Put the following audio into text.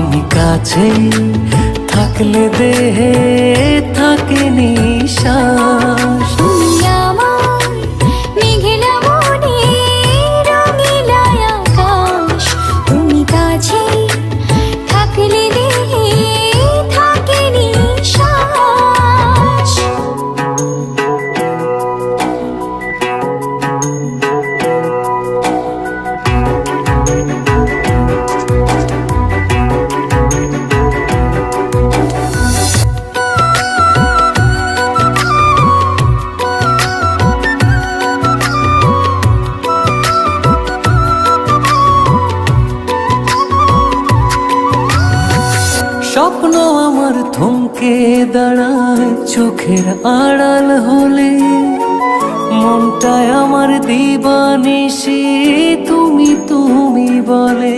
তুমি কাছে থাকলে দেহে থাকে নিশ্বাস। তুমি আমার মেঘলা মনে রঙিলা আকাশ, তুমি কাছে থাকলে দেহে থাকে নিশ্বাস। স্বপ্ন আমার থমকে দাঁড়ায় চোখের আড়াল হলে, মনটায় আমার দিবানিশি তুমি তুমি বলে।